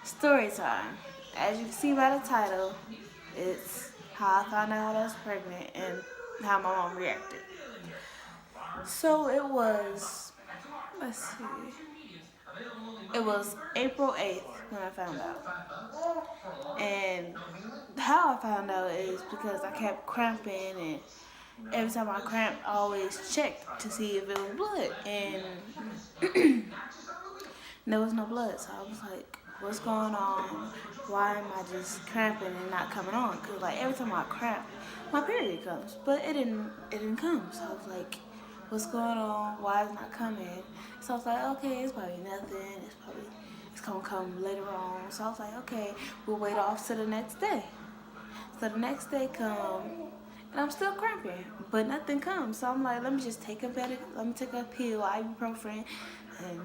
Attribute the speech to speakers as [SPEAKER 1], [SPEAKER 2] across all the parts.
[SPEAKER 1] Story time. As you can see by the title, it's how I found out I was pregnant and how my mom reacted. So it was, let's see, it was April 8th when I found out. And how I found out is because I kept cramping, and every time I cramped, I always checked to see if it was blood. And there was no blood, so I was like, what's going on? Why am I just cramping and not coming on? Cause like every time I cramp, my period comes, but it didn't come. So I was like, what's going on? Why is it not coming? So I was like, okay, it's probably nothing. It's gonna come later on. So I was like, okay, we'll wait off to the next day. So the next day come, and I'm still cramping, but nothing comes. So I'm like, let me just take let me take a pill, ibuprofen, and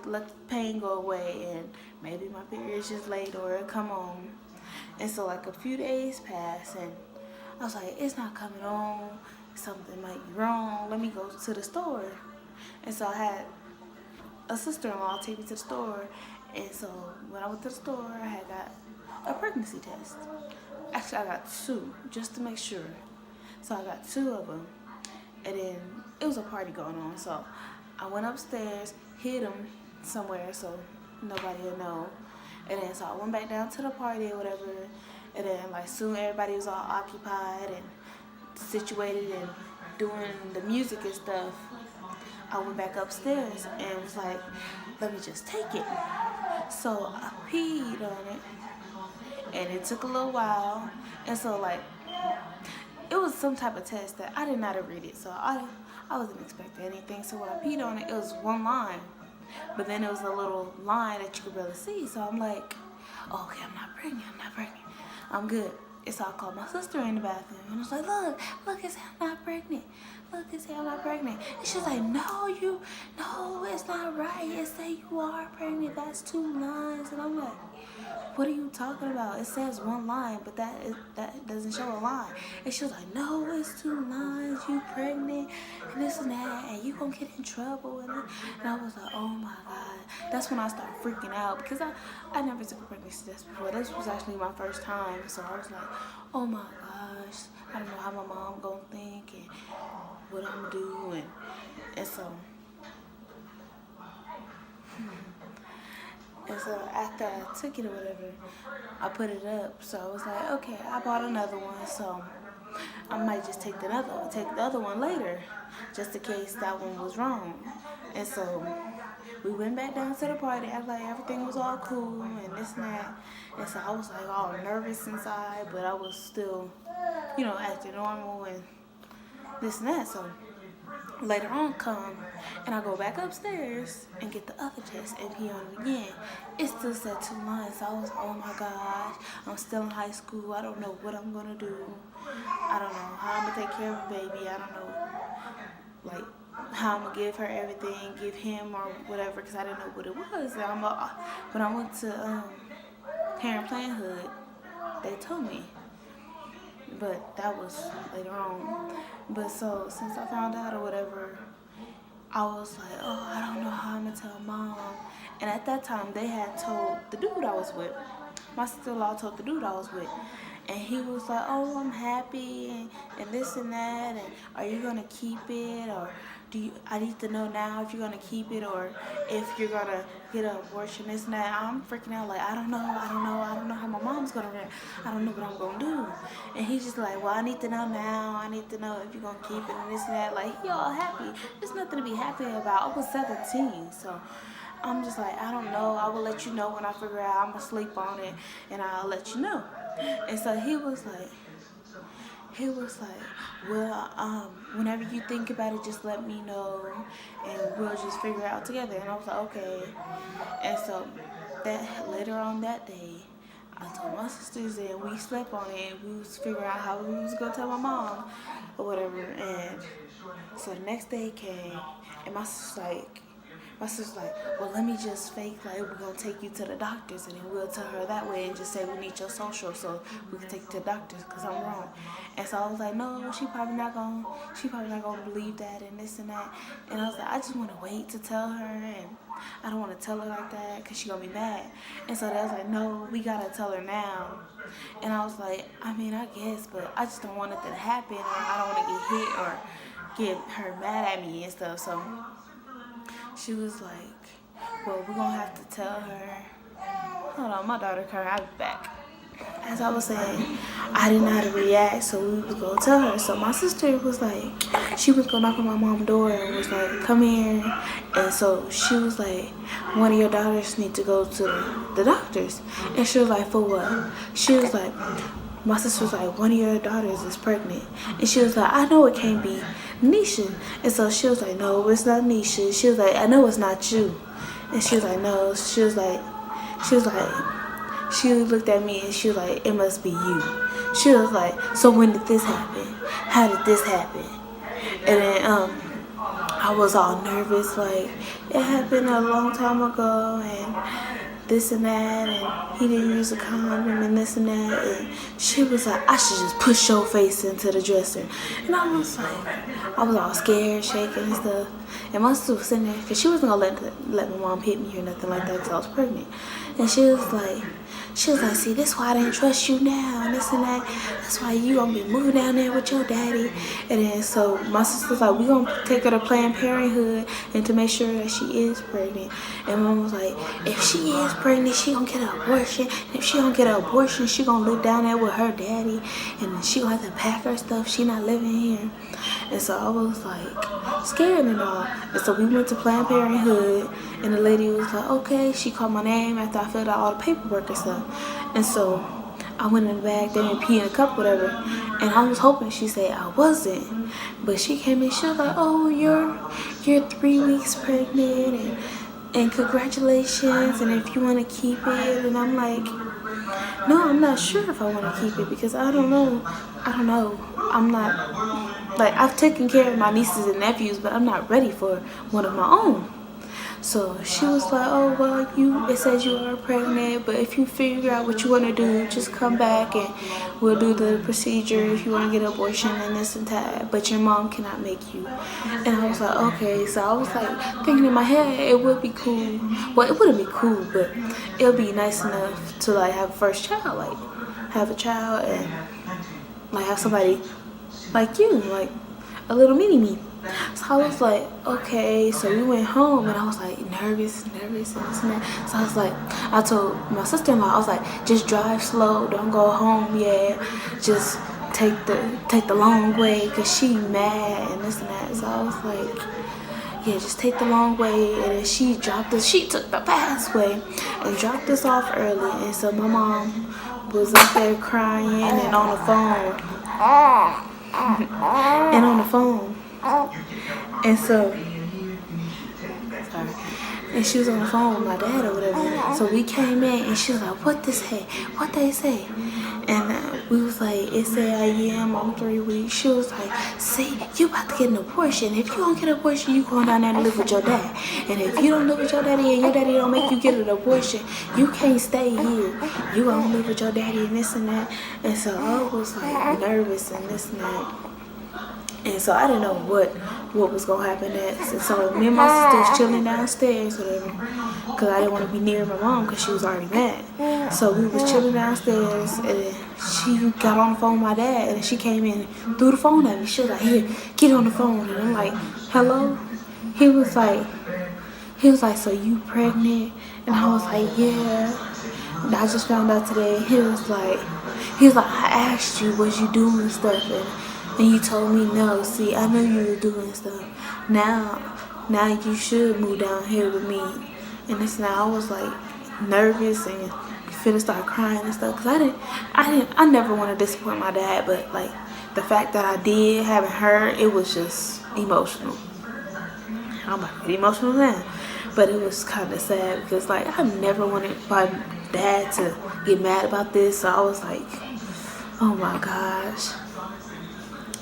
[SPEAKER 1] let the pain go away, and maybe my period's just late or it'll come on. And so like a few days passed, and I was like, it's not coming on. Something might be wrong. Let me go to the store. And so I had a sister-in-law take me to the store, and so when I went to the store, I had got a pregnancy test. Actually, I got two, just to make sure. So I got two of them, and then it was a party going on, so I went upstairs, hid them somewhere so nobody would know, and then so I went back down to the party or whatever, and then like soon everybody was all occupied and situated and doing the music and stuff. I went back upstairs and was like, let me just take it. So I peed on it, and it took a little while, and so like it was some type of test that I did not read it, so I wasn't expecting anything. So when I peed on it, it was one line, but then it was a little line that you could barely see. So I'm like, oh, okay, I'm not pregnant, I'm good. And so I called my sister in the bathroom, and I was like, look, it's I'm not pregnant. Look, it's I'm not pregnant. And she's like, no, it's not right. It say you are pregnant. That's two lines. And I'm like, what are you talking about? It says one line, but that doesn't show a line. And she was like, no, it's two lines. You pregnant, and this and that, and you gonna get in trouble. And I was like, oh my God. That's when I started freaking out, because I never took a pregnancy test before. This was actually my first time, so I was like, oh my gosh, I don't know how my mom gonna think and what I'm gonna do, and so. And so after I took it or whatever, I put it up. So I was like, okay, I bought another one, so I might just take the other one later, just in case that one was wrong. And so we went back down to the party, act like everything was all cool and this and that. And so I was like all nervous inside, but I was still, acting normal and this and that. So later on come, and I go back upstairs and get the other test and pee on it again. It still said two lines. So I was, oh my gosh, I'm still in high school. I don't know what I'm gonna do. I don't know how I'm gonna take care of the baby. I don't know, like, how I'm gonna give her everything, give him or whatever, because I didn't know what it was. And when I went to parent parenthood, they told me. But that was later on. But so since I found out or whatever, I was like, oh, I don't know how I'm gonna tell mom. And at that time, they had told the dude I was with. My sister-in-law told the dude I was with. And he was like, oh, I'm happy and this and that. And are you gonna keep it, or I need to know now if you're gonna keep it or if you're gonna get an abortion, this and that. I'm freaking out, like, I don't know how my mom's gonna react. I don't know what I'm gonna do. And he's just like, well, I need to know now. I need to know if you're gonna keep it and this and that. Like, he all happy. There's nothing to be happy about. I was 17, so I'm just like, I don't know. I will let you know when I figure out. I'm gonna sleep on it, and I'll let you know. And so he was like, well, whenever you think about it, just let me know, and we'll just figure it out together. And I was like, okay. And so that later on that day, I told my sisters, and we slept on it, and we was figuring out how we was gonna tell my mom or whatever. And so the next day came, and my sister's like, well, let me just fake like we're gonna take you to the doctors, and then we'll tell her that way and just say we need your social so we can take you to the doctors because I'm wrong. And so I was like, no, she probably not gonna believe that and this and that. And I was like, I just want to wait to tell her. I don't want to tell her like that because she's going to be mad. And so they was like, no, we got to tell her now. And I was like, I mean, I guess, but I just don't want nothing to happen, or I don't want to get hit or get her mad at me and stuff. So she was like, well, we're going to have to tell her. Hold on, my daughter crying. I'll be back. As I was saying, I didn't know how to react, so we was going to tell her. So my sister was like, she was going to knock on my mom's door and was like, come here. And so she was like, one of your daughters need to go to the doctors. And she was like, for what? She was like, my sister was like, one of your daughters is pregnant. And she was like, I know it can't be Nisha. And so she was like, no, it's not Nisha. She was like, I know it's not you. And she was like, no. She looked at me and she was like, it must be you. She was like, so when did this happen? How did this happen? And then I was all nervous, like, it happened a long time ago and this and that, and he didn't use a condom and this and that. And she was like, I should just push your face into the dresser. And I was all scared, shaking and stuff. And my sister was sitting there, because she wasn't going to let my mom hit me or nothing like that because I was pregnant. And she was like, see, this why I didn't trust you now and this and that. That's why you gonna be moving down there with your daddy. And then so my sister's like, we gonna take her to Planned Parenthood and to make sure that she is pregnant. And mom was like, if she is pregnant, she gonna get an abortion. And if she don't get an abortion, she gonna live down there with her daddy. And she gonna have to pack her stuff. She not living here. And so I was like scared and all. And so we went to Planned Parenthood and the lady was like, okay. She called my name after I filled out all the paperwork and stuff. And so I went in the back there and peed in a cup, whatever. And I was hoping she said I wasn't. But she came in, she was like, oh, you're 3 weeks pregnant and congratulations. And if you want to keep it. And I'm like, no, I'm not sure if I want to keep it because I don't know. I'm not, like, I've taken care of my nieces and nephews, but I'm not ready for one of my own. So she was like, oh, well, it says you are pregnant, but if you figure out what you want to do, just come back and we'll do the procedure if you want to get an abortion and this and that, but your mom cannot make you. And I was like, okay. So I was like thinking in my head, it would be cool. Well, it wouldn't be cool, but it would be nice enough to like have a first child, like have a child and like have somebody like you, like a little mini-me. So I was like, okay. So we went home and I was like nervous and this and that. So I was like, I told my sister-in-law, I was like, just drive slow, don't go home yet. Just take the long way because she mad and this and that. So I was like, yeah, just take the long way. And then she took the fast way and dropped us off early. And so my mom was up there crying and on the phone. And so, sorry. And she was on the phone with my dad or whatever. So we came in and she was like, what they say? And we was like, it said I am on 3 weeks. She was like, see, you about to get an abortion. If you don't get an abortion, you going down there to live with your dad. And if you don't live with your daddy and your daddy don't make you get an abortion, you can't stay here. You gonna live with your daddy and this and that. And so I was like nervous and this and that. And so I didn't know what was going to happen next. And so me and my sister was chilling downstairs or whatever. Because I didn't want to be near my mom because she was already mad. So we was chilling downstairs and she got on the phone with my dad. And she came in and threw the phone at me. She was like, here, get on the phone. And I'm like, hello? He was like, so you pregnant? And I was like, yeah. And I just found out today. He was like, I asked you, was you doing stuff? And you told me no. See, I knew you were doing stuff. Now you should move down here with me. And this now I was like nervous and finna start crying and stuff. Cause I never want to disappoint my dad, but like the fact that I did, having her, it was just emotional. I'm about to get emotional now, but it was kind of sad because like I never wanted my dad to get mad about this. So I was like, oh my gosh.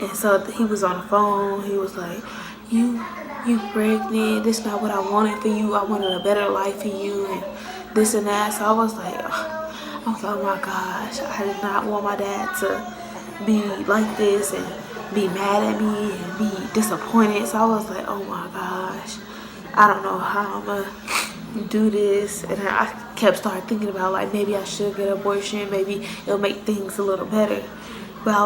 [SPEAKER 1] And so he was on the phone. He was like, you pregnant. This is not what I wanted for you. I wanted a better life for you and this and that. So I was like, oh my gosh. I did not want my dad to be like this and be mad at me and be disappointed. So I was like, oh my gosh. I don't know how I'm gonna do this. And I kept starting thinking about like maybe I should get an abortion, maybe it'll make things a little better. But I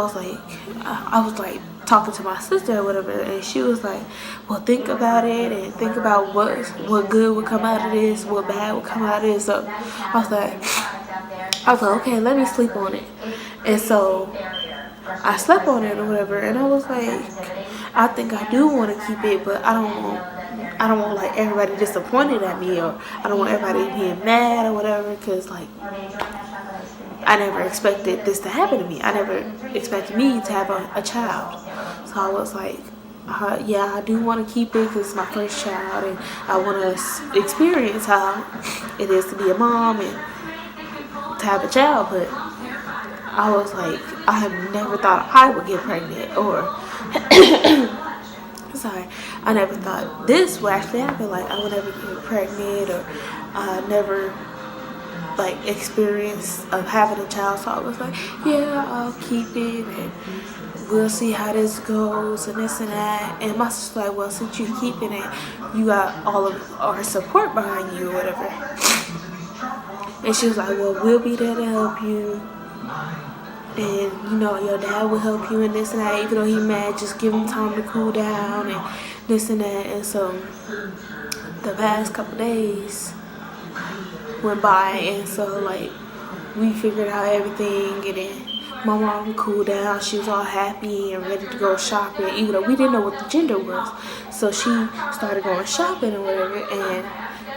[SPEAKER 1] was like talking to my sister or whatever, and she was like, well, think about it and think about what good would come out of this, what bad would come out of this. So I was like, okay, let me sleep on it. And so I slept on it or whatever, and I was like, I think I do want to keep it, but I don't want like everybody disappointed at me, or I don't want everybody being mad or whatever, because like I never expected this to happen to me. I never expected me to have a child. So I was like, yeah, I do want to keep it because it's my first child, and I want to experience how it is to be a mom and to have a child. But I was like, I have never thought I would get pregnant, or sorry, I never thought this would actually happen. Like I would never get pregnant, or never like experience of having a child. So I was like, yeah, I'll keep it and we'll see how this goes and this and that. And my sister's like, well, since you're keeping it, you got all of our support behind you or whatever. And she was like, well, we'll be there to help you, and you know your dad will help you and this and that. Even though he's mad, just give him time to cool down and this and that. And so the past couple days went by, and so like we figured out everything, and then my mom cooled down. She was all happy and ready to go shopping, even though we didn't know what the gender was. So she started going shopping and whatever, and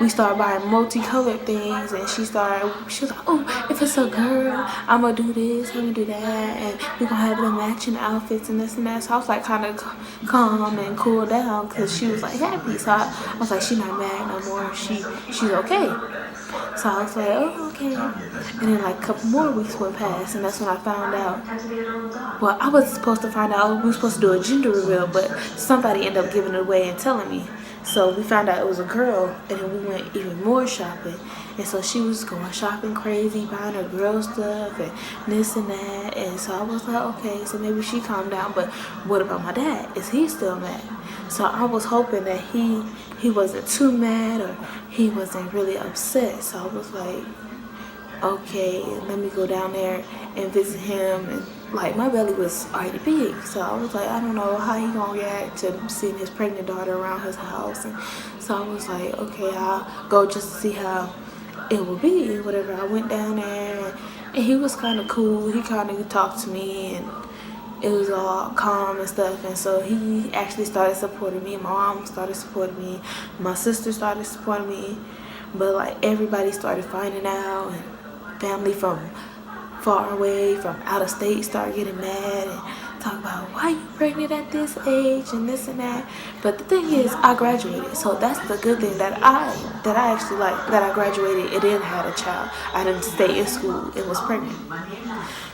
[SPEAKER 1] we started buying multicolored things, and she was like, oh, if it's a girl, I'm gonna do this, I'm gonna do that, and we're gonna have the matching outfits and this and that. So I was like kind of calm and cool down, because she was like happy. So I was like, she's not mad no more, she's okay. So I was like, oh, okay. And then like a couple more weeks went past, and that's when I found out. Well, I was supposed to find out, we were supposed to do a gender reveal, but somebody ended up giving it away and telling me. So we found out it was a girl, and then we went even more shopping. And so she was going shopping crazy, buying her girl stuff and this and that. And so I was like, okay, so maybe she calmed down, but what about my dad? Is he still mad? So I was hoping that he wasn't too mad, or he wasn't really upset. So I was like, okay, let me go down there and visit him. And like my belly was already big, so I was like, I don't know how he gonna react to seeing his pregnant daughter around his house. And so I was like, okay, I'll go just to see how it will be, whatever. I went down there, and he was kind of cool. He kind of talked to me, and it was all calm and stuff. And so he actually started supporting me. My mom started supporting me. My sister started supporting me. But like everybody started finding out, and family from far away, from out of state, started getting mad and talk about, why you pregnant at this age and this and that. But the thing is, I graduated, so that's the good thing that I actually like, that I graduated and then had a child. I didn't stay in school and was pregnant.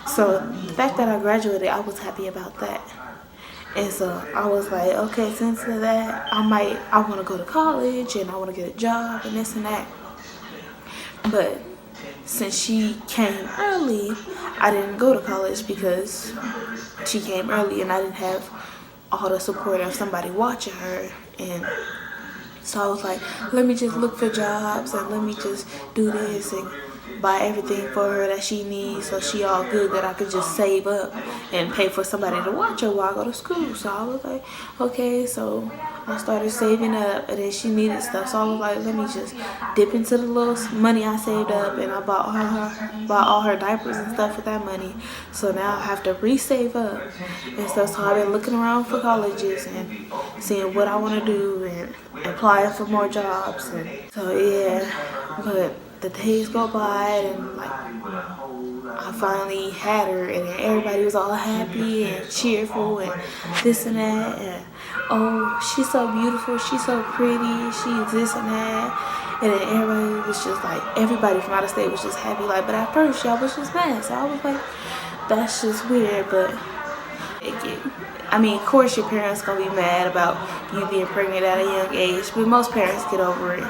[SPEAKER 1] So the fact that I graduated, I was happy about that. And so I was like, okay, since of that, I want to go to college and I want to get a job and this and that. But since she came early, I didn't go to college because she came early and I didn't have all the support of somebody watching her. And so I was like, let me just look for jobs and let me just do this and buy everything for her that she needs, so she all good, that I could just save up and pay for somebody to watch her while I go to school. So I was like, okay. So I started saving up, and then she needed stuff, so I was like, let me just dip into the little money I saved up, and I bought all her diapers and stuff with that money. So now I have to re-save up and stuff. So I've been looking around for colleges and seeing what I want to do and applying for more jobs. And so yeah, but the days go by, and like I finally had her, and then everybody was all happy and cheerful and this and that, and oh, she's so beautiful, she's so pretty, she's this and that. And then everybody was just like, everybody from out of state was just happy, like, but at first y'all was just mad. So I was like, that's just weird. But I mean, of course your parents gonna be mad about you being pregnant at a young age, but most parents get over it.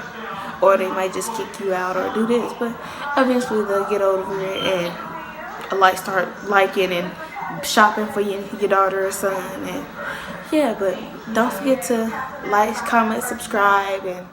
[SPEAKER 1] Or they might just kick you out or do this, but eventually they'll get over it and start liking and shopping for your daughter or son. And yeah, but don't forget to like, comment, subscribe, and